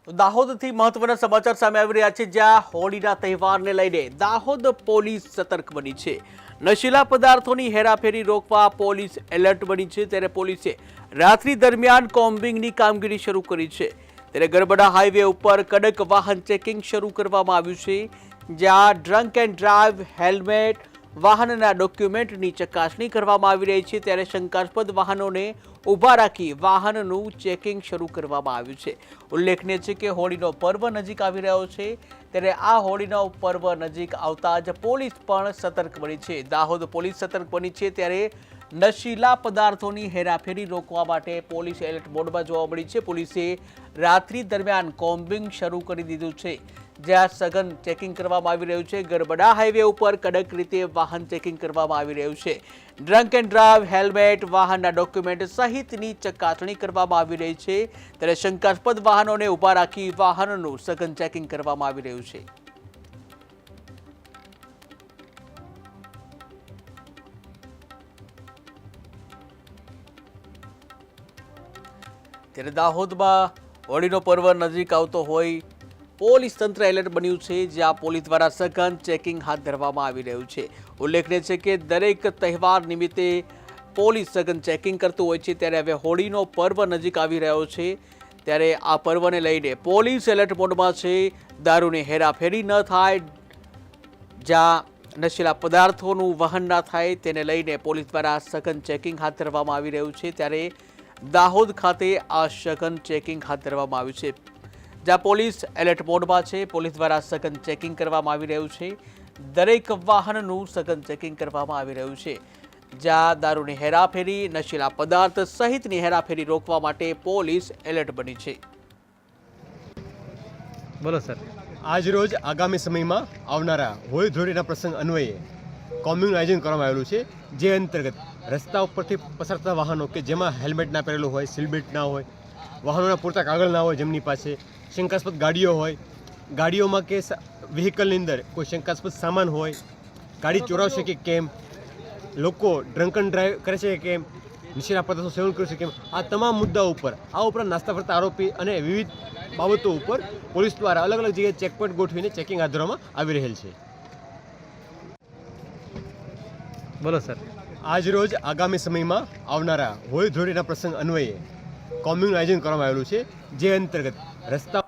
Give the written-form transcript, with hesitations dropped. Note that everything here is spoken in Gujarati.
દાહોદથી મહત્વના સમાચાર સામે આવી રહ્યા છે, જ્યાં હોળીના તહેવારને લઈને દાહોદ પોલીસ સતર્ક બની છે। નશીલા પદાર્થોની હેરાફેરી રોકવા પોલીસ એલર્ટ બની છે, ત્યારે પોલીસે રાત્રિ દરમિયાન કોમ્બિંગની કામગીરી શરૂ કરી છે। ત્યારે ગરબડા હાઈવે ઉપર કડક વાહન ચેકિંગ શરૂ કરવામાં આવ્યું છે, જ્યાં ડ્રંક એન્ડ ડ્રાઈવ, હેલ્મેટ, વાહનના ડોક્યુમેન્ટની ચકાસણી કરવામાં આવી રહી છે। ત્યારે શંકાસ્પદ વાહનોને ઊભા રાખી વાહનનું ચેકિંગ શરૂ કરવામાં આવ્યું છે। ઉલ્લેખનીય છે કે હોળીનો પર્વ નજીક આવી રહ્યો છે, ત્યારે આ હોળીનો પર્વ નજીક આવતા જ પોલીસ પણ સતર્ક બની છે। દાહોદ પોલીસ સતર્ક બની છે, ત્યારે નશીલા પદાર્થોની હેરાફેરી રોકવા માટે પોલીસ એલર્ટ મોડમાં જોવા મળી છે। પોલીસે રાત્રિ દરમિયાન કોમ્બિંગ શરૂ કરી દીધું છે, જ્યાં સઘન ચેકિંગ કરવામાં આવી રહ્યું છે। ગરબડા હાઈવે ઉપર કડક રીતે વાહન ચેકિંગ કરવામાં આવી રહ્યું છે। ડ્રંક એન્ડ ડ્રાઈવ, હેલ્મેટ, વાહનના ડોક્યુમેન્ટ સહિતની ચકાસણી કરવામાં આવી રહી છે। ત્યારે શંકાસ્પદ વાહનોને ઊભા રાખી વાહનનું સઘન ચેકિંગ કરવામાં આવી રહ્યું છે। ત્યારે દાહોદમાં હોળીનો પર્વ નજીક આવતો હોય પોલીસ તંત્ર એલર્ટ બન્યું છે, જ્યાં પોલીસ દ્વારા સઘન ચેકિંગ હાથ ધરવામાં આવી રહ્યું છે। ઉલ્લેખનીય છે કે દરેક તહેવાર નિમિત્તે પોલીસ સઘન ચેકિંગ કરતું હોય છે, ત્યારે હવે હોળીનો પર્વ નજીક આવી રહ્યો છે, ત્યારે આ પર્વને લઈને પોલીસ એલર્ટ મોડમાં છે। દારૂની હેરાફેરી ન થાય, જ્યાં નશીલા પદાર્થોનું વહન ના થાય, તેને લઈને પોલીસ દ્વારા સઘન ચેકિંગ હાથ ધરવામાં આવી રહ્યું છે। ત્યારે દાહોદ ખાતે આ સઘન ચેકિંગ હાથ ધરવામાં આવ્યું છે, જ્યાં પોલીસ એલર્ટ મોડમાં છે। પોલીસ દ્વારા સઘન ચેકિંગ કરવામાં આવી રહ્યું છે, દરેક વાહનનું સઘન ચેકિંગ કરવામાં આવી રહ્યું છે, જ્યાં દારૂની હેરાફેરી, નશીલા પદાર્થ સહિતની હેરાફેરી રોકવા માટે પોલીસ એલર્ટ બની છે। બોલો સર। આજ રોજ આગામી સમયમાં આવનારા હોળી ધૂળેટીના પ્રસંગ અન્વયે કોમ્બિંગનું આયોજન કરવામાં આવેલું છે, જે અંતર્ગત રસ્તા ઉપરથી પસાર થતા વાહનો કે જેમાં હેલ્મેટ ના પહેરેલું હોય, સીટ બેલ્ટ ના હોય, વાહનોના પૂરતા કાગળ ના હોય, જેમની પાસે શંકાસ્પદ ગાડીઓ હોય, ગાડીઓમાં કે વ્હીકલની અંદર કોઈ શંકાસ્પદ સામાન હોય, ગાડી ચોરાવશે કે કેમ, લોકો ડ્રંક એન્ડ ડ્રાઈવ કરે છે કે કેમ, નશીલા પદાર્થો સેવન કરે છે કેમ, આ તમામ મુદ્દાઓ ઉપર આ ઉપરાંત નાસ્તા ફરતા આરોપી અને વિવિધ બાબતો ઉપર પોલીસ દ્વારા અલગ અલગ જગ્યાએ ચેકપોઇન્ટ ગોઠવીને ચેકિંગ હાથ ધરવામાં આવી રહેલ છે। બોલો સર। આજ રોજ આગામી સમયમાં આવનારા હોળી ધૂળેટીના પ્રસંગ અન્વયે કોમ્બિંગનું આયોજન કરવામાં આવેલું છે, જે અંતર્ગત રસ્તા